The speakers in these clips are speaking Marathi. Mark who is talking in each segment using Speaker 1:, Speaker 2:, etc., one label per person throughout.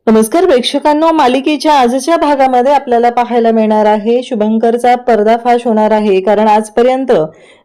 Speaker 1: नमस्कार प्रेक्षकांनो, मालिकेच्या आजच्या भागामध्ये आपल्याला पाहायला मिळणार आहे शुभंकरचा पर्दाफाश होणार आहे. कारण आजपर्यंत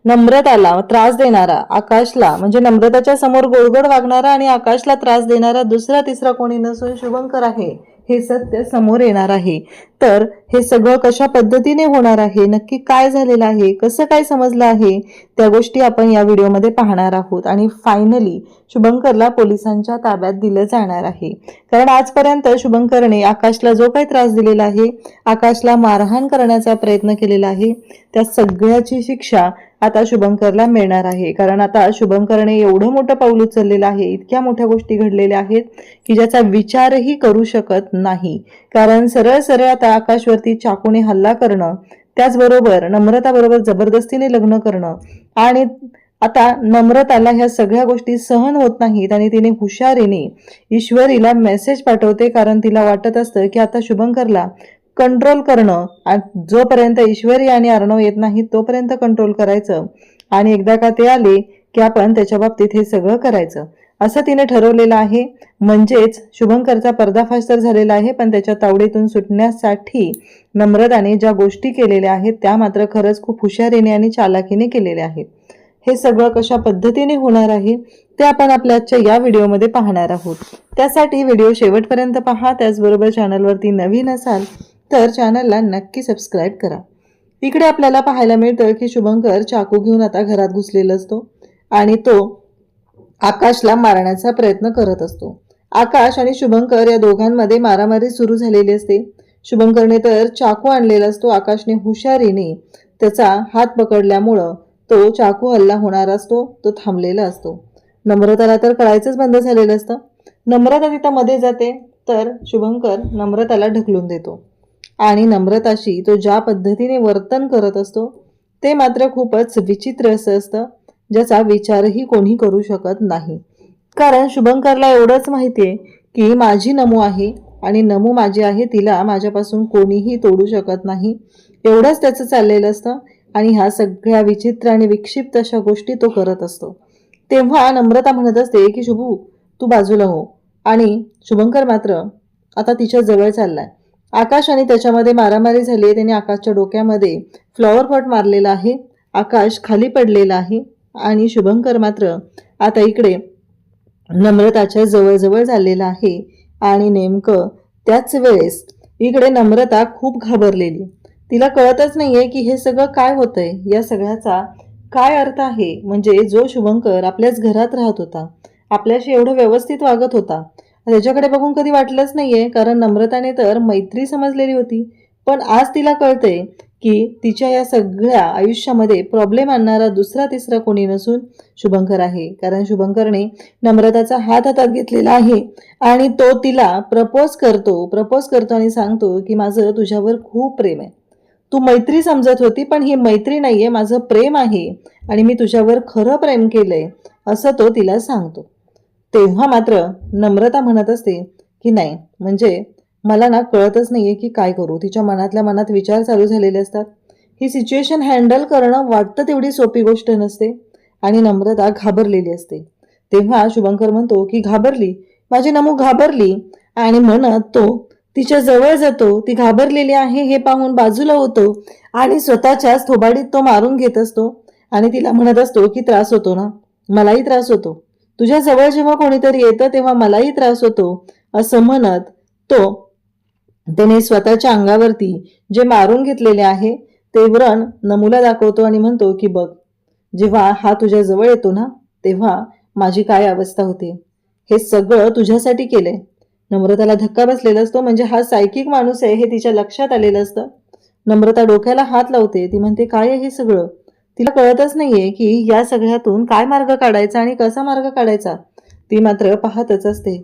Speaker 1: नम्रताला त्रास देणारा आकाशला म्हणजे नम्रताच्या समोर गोडगोड वागणारा आणि आकाशला त्रास देणारा दुसरा तिसरा कोणी नसून शुभंकर आहे हे सत्य समोर येणार आहे. तर हे सगळं कशा पद्धतीने होणार आहे, नक्की काय झालेलं आहे, कसं काय समजलं आहे, त्या गोष्टी आपण या व्हिडिओमध्ये पाहणार आहोत. आणि फायनली शुभंकरला पोलिसांच्या ताब्यात दिलं जाणार आहे. कारण आजपर्यंत शुभंकरने आकाशला जो काही त्रास दिलेला आहे, आकाशला मारहाण करण्याचा प्रयत्न केलेला आहे, त्या सगळ्याची शिक्षा आता शुभंकरला मिळणार आहे. कारण आता शुभंकरने एवढं मोठं पाऊल उचललेलं आहे, इतक्या मोठ्या गोष्टी घडलेल्या आहेत की ज्याचा विचारही करू शकत नाही. कारण सरळ सरळ आता आकाशवरती चाकूने हल्ला करणं, त्याचबरोबर नम्रताबरोबर जबरदस्तीने लग्न करणं, आणि आता नम्रताला ह्या सगळ्या गोष्टी सहन होत नाहीत आणि तिने हुशारीने ईश्वरीला मेसेज पाठवते. कारण तिला वाटत असतं की आता शुभंकरला कंट्रोल करणं, जोपर्यंत ईश्वरी आणि अर्णव येत नाहीत तोपर्यंत कंट्रोल करायचं, आणि एकदा का ते आले की आपण त्याच्या बाबतीत हे सगळं करायचं असं तिने ठरवलेलं आहे. म्हणजेच शुभंकरचा पर्दाफाश तर झालेला आहे, पण त्याच्या तावडीतून सुटण्यासाठी नम्रताने ज्या गोष्टी केलेल्या आहेत त्या मात्र खरंच खूप हुशारीने आणि चालाखीने केलेल्या आहेत. हे सगळं कशा पद्धतीने होणार आहे ते आपण आपल्या आजच्या या व्हिडिओमध्ये पाहणार आहोत. त्यासाठी व्हिडिओ शेवटपर्यंत पहा. त्याचबरोबर चॅनलवरती नवीन असाल तर चॅनलला नक्की सबस्क्राईब करा. इकडे आपल्याला पाहायला मिळतं की शुभंकर चाकू घेऊन आता घरात घुसलेला असतो आणि तो आकाशला मारण्याचा प्रयत्न करत असतो. आकाश आणि शुभंकर या दोघांमध्ये मारामारी सुरू झालेली असते. शुभंकरने तर चाकू आणलेला असतो. आकाशने हुशारीने त्याचा हात पकडल्यामुळं तो चाकू हल्ला होणार असतो, तो थांबलेला असतो. नम्रताला तर कळायचंच बंद झालेलं असतं. नम्रता तिथं मध्ये जाते तर शुभंकर नम्रताला ढकलून देतो आणि नम्रताशी तो ज्या पद्धतीने वर्तन करत असतो ते मात्र खूपच विचित्र असं असतं, ज्याचा विचारही कोणी करू शकत नाही. कारण शुभंकरला एवढंच माहितीये की माझी नमू आहे आणि नमू माझी आहे, तिला माझ्यापासून कोणीही तोडू शकत नाही, एवढंच त्याचं चाललेलं असतं. आणि ह्या सगळ्या विचित्र आणि विक्षिप्त अशा गोष्टी तो करत असतो. तेव्हा नम्रता म्हणत असते की शुभू तू बाजूला हो, आणि शुभंकर मात्र आता तिच्या जवळ चाललाय. आकाश आणि त्याच्यामध्ये मारामारी झाली. त्याने आकाशच्या डोक्यामध्ये फ्लॉवर पॉट मारलेला आहे. आकाश खाली पडलेला आहे आणि शुभंकर मात्र आता इकडे नम्रताच्या जवळ चाललेला आहे. आणि नेमकं त्याच वेळेस इकडे नम्रता खूप घाबरलेली, तिला कळतच नाहीये की हे सगळं काय होतंय, या सगळ्याचा काय अर्थ आहे. म्हणजे जो शुभंकर आपल्याच घरात राहत होता, आपल्याशी एवढं व्यवस्थित वागत होता, त्याच्याकडे बघून कधी वाटलंच नाहीये. कारण नम्रताने तर मैत्री समजलेली होती, पण आज तिला कळतंय की तिच्या या सगळ्या आयुष्यामध्ये प्रॉब्लेम आणणारा दुसरा तिसरा कोणी नसून शुभंकर आहे. कारण शुभंकरने नम्रताचा हात हातात घेतलेला आहे आणि तो तिला प्रपोज करतो आणि सांगतो की माझं तुझ्यावर खूप प्रेम आहे, तू मैत्री समजत होती पण ही मैत्री नाहीये, माझं प्रेम आहे आणि मी तुझ्यावर खरं प्रेम केलंय, असं तो तिला सांगतो. तेव्हा मात्र नम्रता म्हणत असते की नाही, म्हणजे मला ना कळतच नाहीये की काय करू. तिच्या मनातल्या मनात विचार चालू झालेले असतात. ही सिच्युएशन हँडल करणं वाटतं तेवढी सोपी गोष्ट नसते आणि नम्रता घाबरलेली असते. तेव्हा शुभंकर म्हणतो की घाबरली, माझी नमू घाबरली, आणि म्हणत तो तिच्या जवळ जातो. ती घाबरलेली आहे हे पाहून बाजूला होतो आणि स्वतःच्याच थोबाडीत तो मारून घेत असतो आणि तिला म्हणत असतो की त्रास होतो ना, मलाही त्रास होतो, तुझ्या जवळ जेव्हा कोणीतरी येतं तेव्हा मलाही त्रास होतो, असं म्हणत तो त्याने स्वतःच्या अंगावरती जे मारून घेतलेले आहे ते व्रण नमूला दाखवतो आणि म्हणतो की बघ, जेव्हा हा तुझ्या जवळ येतो ना तेव्हा माझी काय अवस्था होते, हे सगळं तुझ्यासाठी केलंय. नम्रताला धक्का बसलेला असतो. म्हणजे हा सायकिक माणूस आहे हे तिच्या लक्षात आलेलं असतं. नम्रता डोक्याला हात लावते. ती म्हणते काय आहे हे सगळं, तिला कळतच नाहीये की या सगळ्यातून काय मार्ग काढायचा आणि कसा मार्ग काढायचा. ती मात्र पाहतच असते,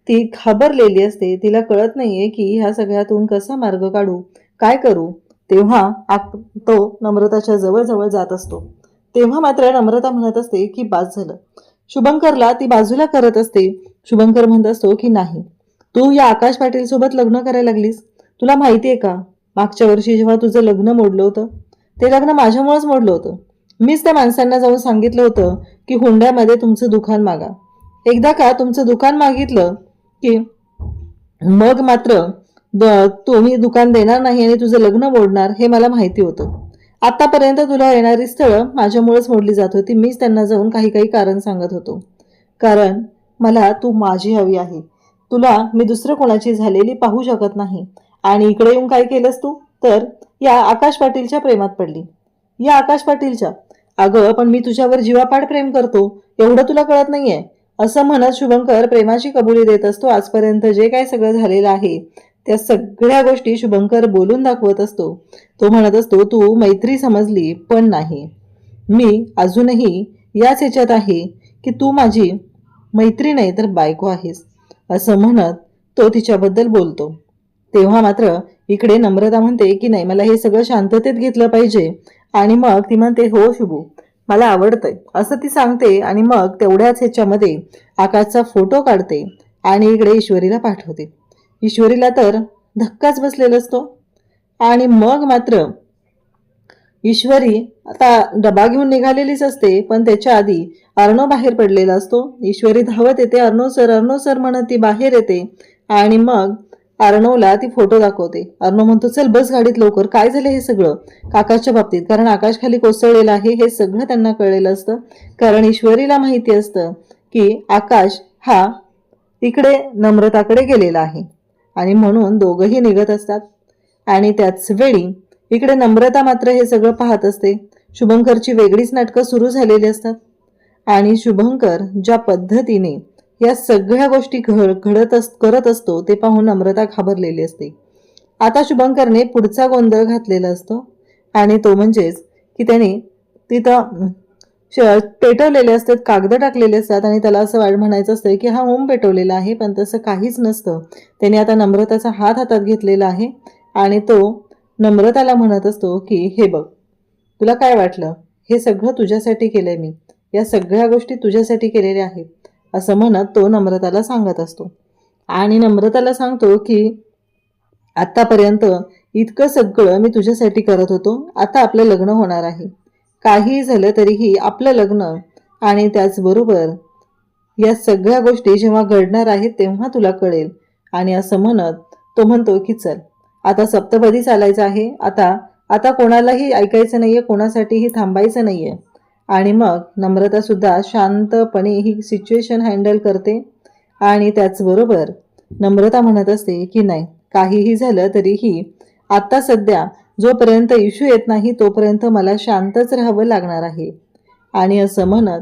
Speaker 1: ती घाबरलेली असते, तिला कळत नाहीये की ह्या सगळ्यातून कसा मार्ग काढू, काय करू. तेव्हा तो नम्रताच्या जवळ जात असतो. तेव्हा मात्र नम्रता म्हणत असते की बास झालं. शुभंकरला ती बाजूला करत असते. शुभंकर म्हणत असतो की नाही, तू या आकाश पाटील सोबत लग्न करायला लागलीस, तुला माहितीये का मागच्या वर्षी जेव्हा तुझं लग्न मोडलं होतं ते लग्न माझ्यामुळेच मोडलं होतं. मीच त्या माणसांना जाऊन सांगितलं होतं की हुंड्यामध्ये तुमचं दुकान मागा. एकदा का तुमचं दुकान मागितलं की मग मात्र तुम्ही दुकान देणार नाही आणि तुझं लग्न मोडणार हे मला माहिती होतं. आतापर्यंत तुला येणारी स्थळं माझ्यामुळेच मोडली जात होती. मीच त्यांना जाऊन काही काही कारण सांगत होतो. कारण मला तू माझी हवी आहे. तुला मी दुसरं कोणाची झालेली पाहू शकत नाही. आणि इकडे येऊन काय केलंस तू? तर या आकाश पाटीलच्या प्रेमात पडली. या आकाश पाटीलच्या? अगं पण मी तुझ्यावर जीवापाड प्रेम करतो, एवढं तुला कळत नाहीये. असं म्हणत शुभंकर प्रेमाची कबुली देत असतो. आजपर्यंत जे काय सगळं झालेलं आहे त्या सगळ्या गोष्टी शुभंकर बोलून दाखवत असतो. तो म्हणत असतो, तू मैत्री समजली पण नाही. मी अजूनही याच ह्याच्यात आहे की तू माझी मैत्री नाही तर बायको आहेस, असं म्हणत तो तिच्याबद्दल बोलतो. तेव्हा मात्र इकडे नम्रता म्हणते की नाही, मला हे सगळं शांततेत घेतलं पाहिजे. आणि मग ती म्हणते, हो शुभू, मला आवडतंय, असं ती सांगते. आणि मग तेवढ्याच ह्याच्यामध्ये आकाशचा फोटो काढते आणि इकडे ईश्वरीला पाठवते. ईश्वरीला तर धक्काच बसलेला असतो. आणि मग मात्र ईश्वरी आता डबा घेऊन निघालेलीच असते, पण त्याच्या आधी अर्णव बाहेर पडलेला असतो. ईश्वरी धावत येते, अर्णव सर म्हणत ती बाहेर येते. आणि मग अर्णवला ती फोटो दाखवते. अर्णव म्हणतो, चल बस गाडीत लवकर. काय झालं हे सगळं आकाशच्या बाबतीत? कारण आकाश खाली कोसळलेला आहे हे सगळं त्यांना कळलेलं असतं. कारण ईश्वरीला माहिती असतं की आकाश हा इकडे नम्रताकडे गेलेला आहे. आणि म्हणून दोघंही निघत असतात. आणि त्याच वेळी इकडे नम्रता मात्र हे सगळं पाहत असते. शुभंकरची वेगळीच नाटकं सुरू झालेली असतात. आणि शुभंकर ज्या पद्धतीने या सगळ्या गोष्टी करत असतो ते पाहून नम्रता घाबरलेली असते. आता शुभंकरने पुढचा गोंधळ घातलेला असतो. आणि तो म्हणजेच की त्याने तिथं पेटवलेले असतात, कागद टाकलेले असतात. आणि त्याला असं म्हणायचं असतं की हा होम पेटवलेला आहे, पण तसं काहीच नसतं. त्याने आता नम्रताचा हात हातात घेतलेला आहे. आणि तो नम्रताला म्हणत असतो की हे बघ, तुला काय वाटलं? हे सगळं तुझ्यासाठी केलंय मी. या सगळ्या गोष्टी तुझ्यासाठी केलेल्या आहेत, असं म्हणत तो नम्रताला सांगत असतो. आणि नम्रताला सांगतो की आतापर्यंत इतकं सगळं मी तुझ्यासाठी करत होतो. आता आपलं लग्न होणार आहे. काही झालं तरीही आपलं लग्न आणि त्याचबरोबर या सगळ्या गोष्टी जेव्हा घडणार आहेत तेव्हा तुला कळेल. आणि असं म्हणत तो म्हणतो की चल आता सप्तपदी चालायचं आहे. आता कोणालाही ऐकायचं नाहीये, कोणासाठीही थांबायचं नाहीये. आणि मग नम्रता सुद्धा शांतपणे ही सिच्युएशन हँडल करते. आणि त्याचबरोबर नम्रता म्हणत असते की नाही, काहीही झालं तरीही आता सध्या जोपर्यंत इश्यू येत नाही तोपर्यंत मला शांतच राहावं लागणार आहे. आणि असं म्हणत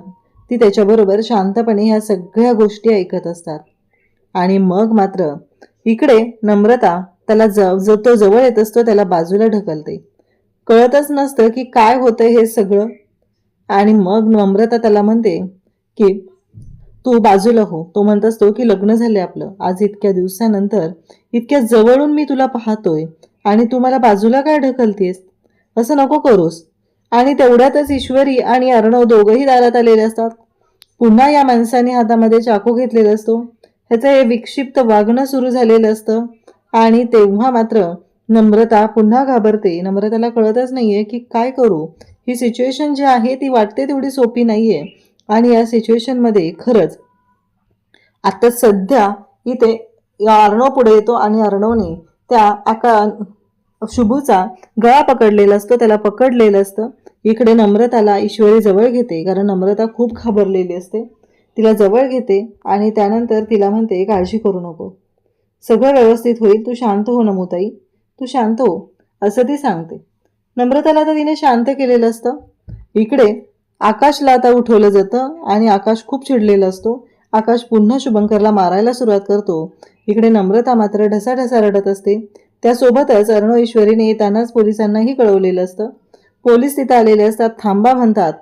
Speaker 1: ती त्याच्याबरोबर शांतपणे ह्या सगळ्या गोष्टी ऐकत असतात. आणि मग मात्र इकडे नम्रता त्याला तो जवळ येत असतो, त्याला बाजूला ढकलते. कळतच नसतं की काय होतंय हे सगळं. आणि मग नम्रता त्याला म्हणते की तू बाजूला हो. तो म्हणत असतो की लग्न झाले आपलं, आज इतक्या दिवसानंतर इतक्या जवळून मी तुला पाहतोय आणि तू मला बाजूला काय ढकलतेस? असं नको करूस. आणि तेवढ्यातच ईश्वरी आणि अर्णव दोघंही दारात आलेले असतात. पुन्हा या माणसाने हातामध्ये चाकू घेतलेला असतो. ह्याचं हे विक्षिप्त वागणं सुरू झालेलं असतं. आणि तेव्हा मात्र नम्रता पुन्हा घाबरते. नम्रताला कळतच नाहीये की काय करू. ही सिच्युएशन जी आहे ती वाटते तेवढी सोपी नाहीये. आणि या सिच्युएशनमध्ये खरंच आता सध्या इथे अर्णव पुढे येतो आणि अर्णवने त्या शुभूचा गळा पकडलेला असतो, त्याला पकडलेलं असतं. इकडे नम्रताला ईश्वरी जवळ घेते, कारण नम्रता खूप घाबरलेली असते. तिला जवळ घेते आणि त्यानंतर तिला म्हणते, काळजी करू नको, सगळं व्यवस्थित होईल, तू शांत हो नमुताई, तू शांत हो, असं ती सांगते. नम्रताला तर तिने शांत केलेलं असतं. इकडे आकाशला आता उठवलं जातं आणि आकाश खूप चिडलेला असतो. आकाश पुन्हा शुभंकरला मारायला सुरुवात करतो. इकडे नम्रता मात्र ढसाढसा रडत असते. त्यासोबतच अर्णव ईश्वरीने येतानाच पोलिसांनाही कळवलेलं असतं. पोलीस तिथं आलेले असतात, थांबा म्हणतात.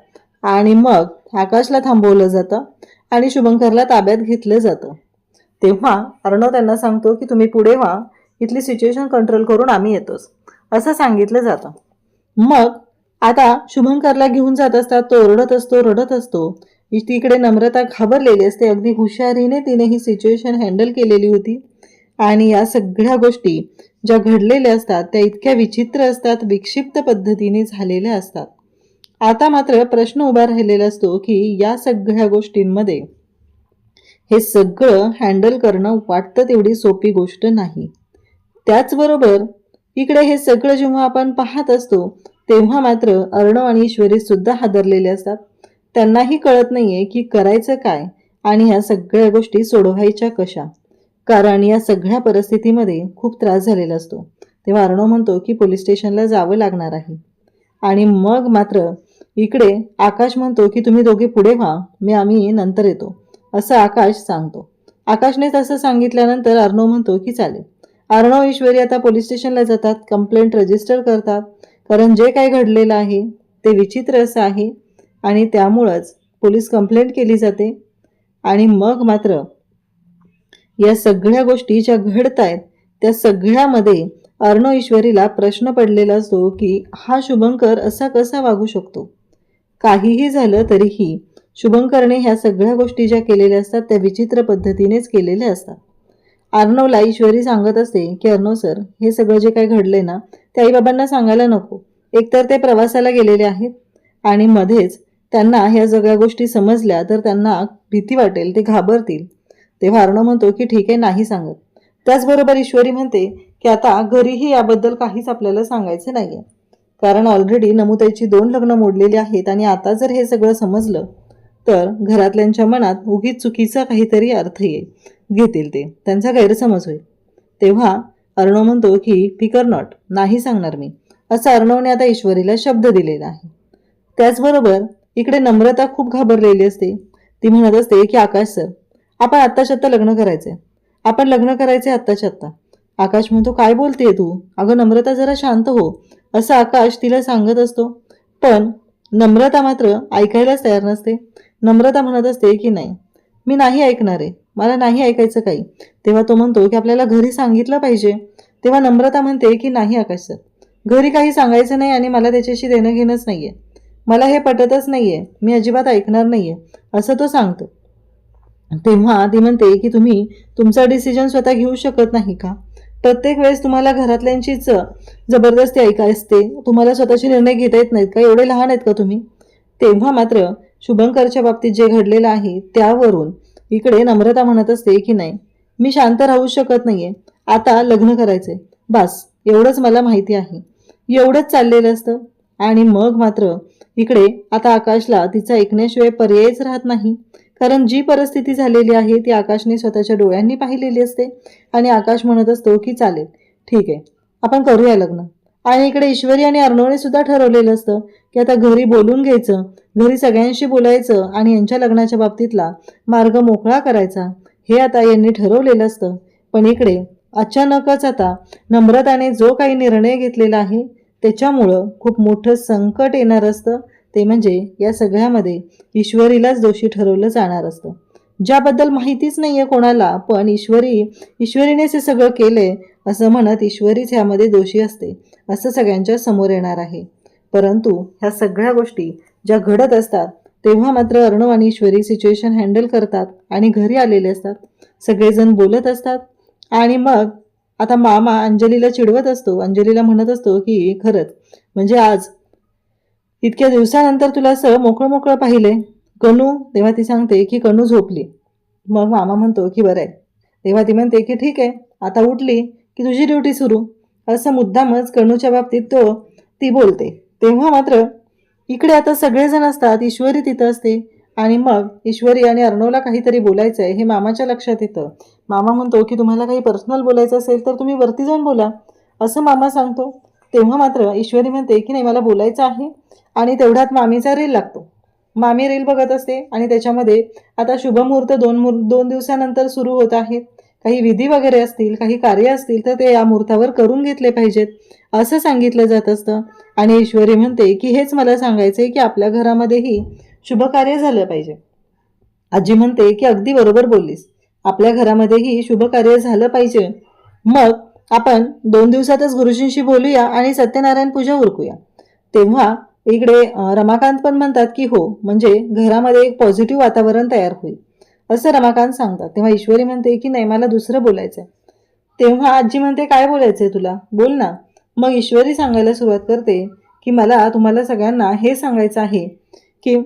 Speaker 1: आणि मग आकाशला थांबवलं जातं आणि शुभंकरला ताब्यात घेतलं जातं. तेव्हा अर्णव त्यांना सांगतो की तुम्ही पुढे व्हा, इथली सिच्युएशन कंट्रोल करून आम्ही येतोच, असं सांगितलं जातं. मग आता शुभंकरला घेऊन जात असतात. तो रडत असतो. तिकडे नम्रता घाबरलेली असते. अगदी हुशारीने तिने ही सिच्युएशन हँडल केलेली होती. आणि या सगळ्या गोष्टी ज्या घडलेल्या असतात त्या इतक्या विचित्र असतात, विक्षिप्त पद्धतीने झालेल्या असतात. आता मात्र प्रश्न उभा राहिलेला असतो की या सगळ्या गोष्टींमध्ये हे सगळं हँडल करणं वाटतं तेवढी सोपी गोष्ट नाही. त्याचबरोबर इकडे हे सगळं जेव्हा आपण पाहत असतो तेव्हा मात्र अर्णव आणि ईश्वरी सुद्धा हादरलेले असतात. त्यांनाही कळत नाहीये की करायचं काय आणि ह्या सगळ्या गोष्टी सोडवायच्या कशा. कारण या सगळ्या परिस्थितीमध्ये खूप त्रास झालेला असतो. तेव्हा अर्णव म्हणतो की पोलीस स्टेशनला जावं लागणार आहे. आणि मग मात्र इकडे आकाश म्हणतो की तुम्ही दोघे पुढे व्हा, आम्ही नंतर येतो, असं आकाश सांगतो. आकाशने तसं सांगितल्यानंतर अर्णव म्हणतो की चालेल. अर्णव ईश्वरी आता पोलीस स्टेशनला जातात, कंप्लेंट रजिस्टर करतात. कारण जे काही घडलेलं आहे ते विचित्र असं आहे आणि त्यामुळंच पोलीस कंप्लेंट केली जाते. आणि मग मात्र या सगळ्या गोष्टी ज्या घडत आहेत त्या सगळ्यामध्ये अर्णव ईश्वरीला प्रश्न पडलेला असतो की हा शुभंकर असा कसा वागू शकतो. काहीही झालं तरीही शुभंकरने ह्या सगळ्या गोष्टी ज्या केलेल्या असतात त्या विचित्र पद्धतीनेच केलेल्या असतात. अर्णवला ईश्वरी सांगत असते की अर्णव सर, हे सगळं जे काही घडलंय ना ते आईबाबांना सांगायला नको. एकतर ते प्रवासाला गेलेले आहेत आणि मध्येच त्यांना ह्या सगळ्या गोष्टी समजल्या तर त्यांना भीती वाटेल, ते घाबरतील. तेव्हा अर्णव म्हणतो की ठीक आहे, नाही सांगत. त्याचबरोबर ईश्वरी म्हणते की आता घरीही याबद्दल काहीच आपल्याला सांगायचं नाहीये. कारण ऑलरेडी नमुताईची 2 लग्न मोडलेली आहेत आणि आता जर हे सगळं समजलं तर घरातल्यांच्या मनात उगीच चुकीचा काहीतरी अर्थ घेतील, ते त्यांचा गैरसमज होईल. तेव्हा अर्णव म्हणतो की फिकर नॉट, नाही सांगणार मी, असं अर्णवने आता ईश्वरीला शब्द दिलेला आहे. त्याचबरोबर इकडे नम्रता खूप घाबरलेली असते. ती म्हणत असते की आकाश सर, आपण आत्ताच्या आत्ता लग्न करायचंय, आपण लग्न करायचे आत्ताच्या आत्ता. आकाश म्हणतो काय बोलतेय तू, अगं नम्रता जरा शांत हो, असं आकाश तिला सांगत असतो. पण नम्रता मात्र ऐकायलाच तयार नसते. नम्रता म्हणत असते की नाही, मी नाही ऐकणार आहे, मला नाही ऐकायचं काही. तेव्हा तो म्हणतो की आपल्याला घरी सांगितलं पाहिजे. तेव्हा नम्रता म्हणते की नाही आकाश सर, घरी काही सांगायचं नाही आणि मला त्याच्याशी देणं घेणंच नाहीये, मला हे पटतच नाहीये, मी अजिबात ऐकणार नाहीये, असं तो सांगतो. तेव्हा ती म्हणते की तुम्ही तुमचा डिसिजन स्वतः घेऊ शकत नाही का? प्रत्येक वेळेस तुम्हाला घरातल्यांचीच जबरदस्ती ऐकायची असते, तुम्हाला स्वतःचे निर्णय घेता येत नाहीत का? एवढे लहान आहेत का तुम्ही? तेव्हा मात्र शुभंकरच्या बाबतीत जे घडलेलं आहे त्यावरून इकडे नम्रता म्हणत असते की नाही, मी शांत राहू शकत नाहीये, आता लग्न करायचंय, बस एवढंच मला माहिती आहे. एवढंच चाललेलं असतं. आणि मग मात्र इकडे आता आकाशला तिचं ऐकण्याशिवाय पर्यायच राहत नाही. कारण जी परिस्थिती झालेली आहे ती आकाशने स्वतःच्या डोळ्यांनी पाहिलेली असते. आणि आकाश म्हणत असतो की चालेल, ठीक आहे, आपण करूया लग्न. आणि इकडे ईश्वरी आणि अर्णवने सुद्धा ठरवलेलं असतं की आता घरी बोलून घ्यायचं, घरी सगळ्यांशी बोलायचं आणि यांच्या लग्नाच्या बाबतीतला मार्ग मोकळा करायचा, हे आता यांनी ठरवलेलं असतं. पण इकडे अचानकच आता नम्रताने जो काही निर्णय घेतलेला आहे त्याच्यामुळं खूप मोठं संकट येणार असतं. ते म्हणजे या सगळ्यामध्ये ईश्वरीलाच दोषी ठरवलं जाणार असतं, ज्याबद्दल माहितीच नाहीये कोणाला. पण ईश्वरीनेच हे सगळं केलंय असं म्हणत ईश्वरीच ह्यामध्ये दोषी असते असं सगळ्यांच्या समोर येणार आहे. परंतु ह्या सगळ्या गोष्टी ज्या घडत असतात तेव्हा मात्र अर्णव आणि ईश्वरी सिच्युएशन हँडल करतात आणि घरी आलेले असतात. सगळेजण बोलत असतात आणि मग आता मामा अंजलीला चिडवत असतो. अंजलीला म्हणत असतो की खरंच म्हणजे आज इतक्या दिवसानंतर तुला असं मोकळं मोकळं पाहिलंय कनू. तेव्हा ती सांगते की कनू झोपली. मग मामा म्हणतो की बरं आहे. तेव्हा ती म्हणते की ठीक आहे, आता उठली की तुझी ड्युटी सुरू, असं मुद्दामच कनूच्या बाबतीत ती बोलते. तेव्हा मात्र इकडे आता सगळेजण असतात, ईश्वरी तिथं असते. आणि मग ईश्वरी आणि अर्णवला काहीतरी बोलायचं आहे हे मामाच्या लक्षात येतं. मामा म्हणतो की तुम्हाला काही पर्सनल बोलायचं असेल तर तुम्ही वरती जाऊन बोला, असं मामा सांगतो. तेव्हा मात्र ईश्वरी म्हणते की नाही, मला बोलायचं आहे. आणि तेवढ्यात मामीचा रील लागतो. मामी रील बघत असते आणि त्याच्यामध्ये आता शुभमुहूर्त 2 दिवसानंतर सुरू होत आहेत. काही विधी वगैरे असतील, काही कार्य असतील तर ते या मुहूर्तावर करून घेतले पाहिजेत असं सांगितलं जात असतं. आणि ईश्वरी म्हणते की हेच मला सांगायचंय की आपल्या घरामध्येही शुभकार्य झालं पाहिजे. आजी म्हणते की अगदी बरोबर बोललीस, आपल्या घरामध्येही शुभकार्य झालं पाहिजे. मग आपण 2 दिवसातच गुरुजींशी बोलूया आणि सत्यनारायण पूजा उरकूया. तेव्हा इकडे रमाकांत पण म्हणतात की हो, म्हणजे घरामध्ये एक पॉझिटिव्ह वातावरण तयार होईल असं रमाकांत सांगतात. तेव्हा ईश्वरी म्हणते की नाही, मला दुसरं बोलायचंय. तेव्हा आजी म्हणते काय बोलायचंय तुला, बोल ना. मग ईश्वरी सांगायला सुरुवात करते की मला तुम्हाला सगळ्यांना हे सांगायचं आहे की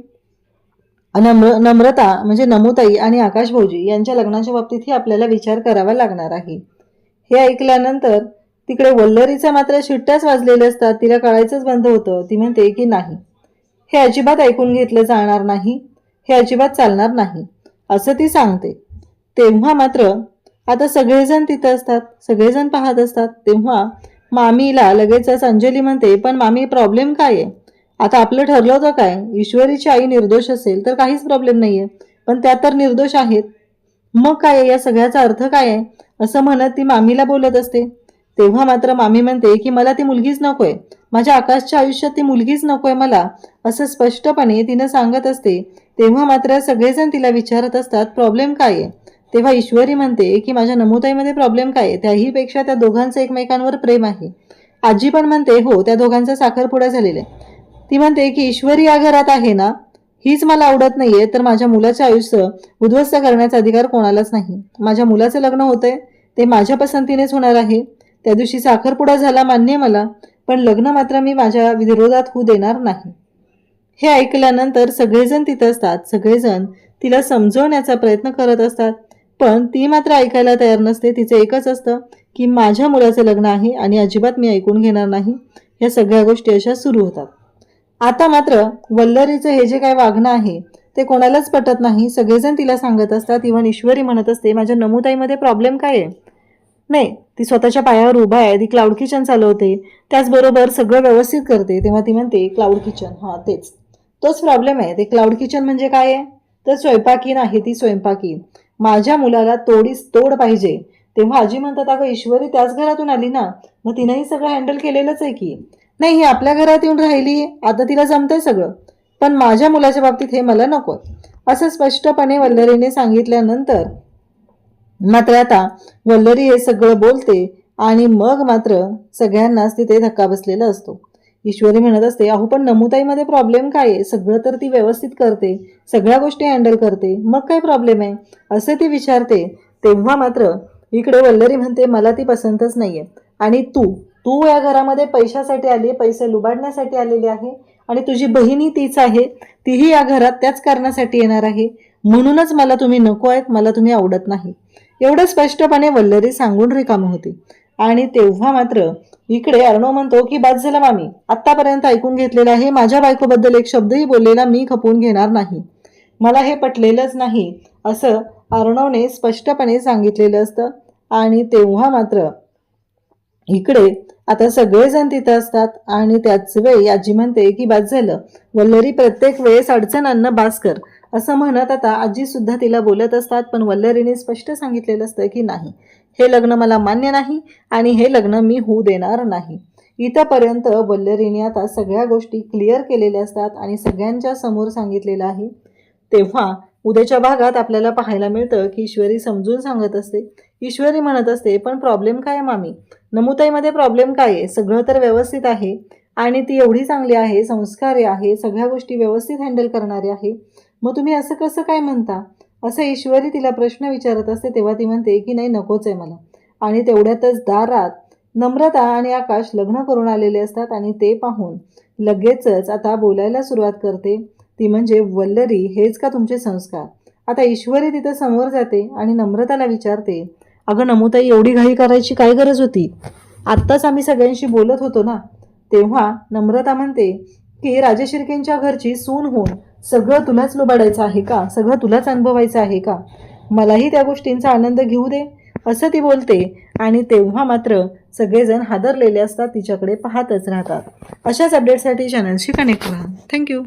Speaker 1: नम्रता म्हणजे नमुताई आणि आकाश भाऊजी यांच्या लग्नाच्या बाबतीतही आपल्याला विचार करावा लागणार आहे. हे ऐकल्यानंतर तिकडे वल्लरीचा मात्र शिट्ट्याच वाजलेल्या असतात. तिला कळायचंच बंद होतं. ती म्हणते की नाही, हे अजिबात ऐकून घेतलं जाणार नाही, हे अजिबात चालणार नाही असं ती सांगते. तेव्हा मात्र आता सगळेजण तिथं असतात, सगळेजण पाहत असतात. तेव्हा मामीला लगेचच अंजली म्हणते, पण मामी प्रॉब्लेम काय आहे? आता आपलं ठरलं होतं काय, ईश्वरीची आई निर्दोष असेल तर काहीच प्रॉब्लेम नाहीये, पण त्या तर निर्दोष आहेत. मग काय आहे, या सगळ्याचा अर्थ काय आहे असं म्हणत ती मामीला बोलत असते. तेव्हा मात्र मामी म्हणते की मला ती मुलगीच नकोय, माझ्या आकाशच्या आयुष्यात ती मुलगीच नकोय मला, असं स्पष्टपणे तिनं सांगत असते. तेव्हा मात्र सगळेजण तिला विचारत असतात प्रॉब्लेम काय आहे. तेव्हा ईश्वरी म्हणते की माझ्या नमुताईमध्ये प्रॉब्लेम काय आहे, त्याही पेक्षा त्या दोघांचं एकमेकांवर प्रेम आहे. आजी पण म्हणते हो, त्या दोघांचा साखरपुडा झालेला आहे. ती म्हणते की ईश्वरी या घरात आहे ना, हीच मला आवडत नाहीये, तर माझ्या मुलाचं आयुष्य उद्ध्वस्त करण्याचा अधिकार कोणालाच नाही. माझ्या मुलाचं लग्न होतंय ते माझ्या पसंतीनेच होणार आहे. त्या दिवशी साखरपुडा झाला मान्य मला, पण लग्न मात्र मी माझ्या विरोधात होऊ देणार नाही. हे ऐकल्यानंतर सगळेजण तिथं असतात, सगळेजण तिला समजवण्याचा प्रयत्न करत असतात, पण ती मात्र ऐकायला तयार नसते. तिचं एकच असतं की माझ्या मुलाचं लग्न आहे आणि अजिबात मी ऐकून घेणार नाही. ह्या सगळ्या गोष्टी अशा सुरू होतात. आता मात्र वल्लरीचं हे जे काय वागणं आहे ते कोणालाच पटत नाही. सगळेजण तिला सांगत असतात. इव्हन ईश्वरी म्हणत असते माझ्या नमुताईमध्ये प्रॉब्लेम काय आहे? नाही, ती स्वतःच्या पायावर उभा आहे, ती क्लाउड किचन चालवते, त्याचबरोबर सगळं व्यवस्थित करते. तेव्हा ती म्हणते क्लाउड किचन, हां तेच, तोच प्रॉब्लेम आहे. ते क्लाउड किचन म्हणजे काय आहे, तर स्वयंपाकीन आहे ती स्वयंपाकीन. माझ्या मुलाला तोडीस तोड पाहिजे. तेव्हा आजी म्हणतात अगं ईश्वरी त्याच घरातून आली ना, मग तिनंही सगळं हँडल केलेलंच आहे की. नाही, ही आपल्या घरात येऊन राहिली, आता तिला जमतंय सगळं, पण माझ्या मुलाच्या बाबतीत हे मला नकोय असं स्पष्टपणे वल्लरीने सांगितल्यानंतर मात्र आता वल्लरी हे सगळं बोलते आणि मग मात्र सगळ्यांनाच तिथे धक्का बसलेला असतो. ईश्वरी म्हणत असते अहो पण नमुताईमध्ये प्रॉब्लेम काय आहे, सगळं तर ती व्यवस्थित करते, सगळ्या गोष्टी हँडल करते, मग काय प्रॉब्लेम आहे असे ती विचारते. तेव्हा मात्र इकडे वल्लरी म्हणते मला ती पसंतच नाहीये आणि तू तू या घरामध्ये पैशासाठी आली, पैसे लुबाडण्यासाठी आलेली आहे आणि तुझी बहिणी तीच आहे, तीही या घरात त्याच कारणासाठी येणार आहे, म्हणूनच मला तुम्ही नको आहेत, मला तुम्ही आवडत नाही, एवढं स्पष्टपणे वल्लरी सांगून रिकामी होती. आणि तेव्हा मात्र इकडे अर्णव म्हणतो की बाद झालं मामी, आत्तापर्यंत ऐकून घेतलेलं आहे, माझ्या बायकोबद्दल एक शब्दही बोललेला मी खपवून घेणार नाही, मला हे पटलेलंच नाही असं अर्णवने स्पष्टपणे सांगितलेलं असतं. आणि तेव्हा मात्र इकडे आता सगळेजण तिथं असतात आणि त्याच वेळी आजी म्हणते की बाद झालं, वल्लरी प्रत्येक वेळेस अडचणांना बास कर असं म्हणत आता आजी सुद्धा तिला बोलत असतात. पण वल्लरीने स्पष्ट सांगितलेलं असतं की नाही, हे लग्न मला मान्य नाही आणि हे लग्न मी होऊ देणार नाही. इथंपर्यंत वल्लरीने आता सगळ्या गोष्टी क्लिअर केलेल्या असतात आणि सगळ्यांच्या समोर सांगितलेलं आहे. तेव्हा उद्याच्या भागात आपल्याला पाहायला मिळतं की ईश्वरी समजून सांगत असते. ईश्वरी म्हणत असते पण प्रॉब्लेम काय मामी, नमुताईमध्ये प्रॉब्लेम काय आहे, सगळं तर व्यवस्थित आहे आणि ती एवढी चांगली आहे, संस्कारी आहे, सगळ्या गोष्टी व्यवस्थित हँडल करणारी आहे, मग तुम्ही असं कसं काय म्हणता असं ईश्वरी तिला प्रश्न विचारत असते. तेव्हा ती म्हणते की नाही नकोच आहे मला. आणि तेवढ्यातच दारात नम्रता आणि आकाश लग्न करून आलेले असतात आणि ते पाहून लगेचच आता बोलायला सुरुवात करते. ती म्हणजे वल्लरी हेच का तुमचे संस्कार. आता ईश्वरी तिथं समोर जाते आणि नम्रताला विचारते अगं नमुताई एवढी घाई करायची काय गरज होती, आत्ताच आम्ही सगळ्यांशी बोलत होतो ना. तेव्हा नम्रता म्हणते की राजशिर्केंच्या घरची सून होऊन सगळं तुलाच लुबाडायचं आहे का, सगळं तुलाच अनुभवायचं आहे का, मलाही त्या गोष्टींचा आनंद घेऊ दे असं ती बोलते. आणि तेव्हा मात्र सगळेजण हादरलेले असतात, तिच्याकडे पाहतच राहतात. अशाच अपडेटसाठी चॅनलशी कनेक्ट राहा. थँक्यू.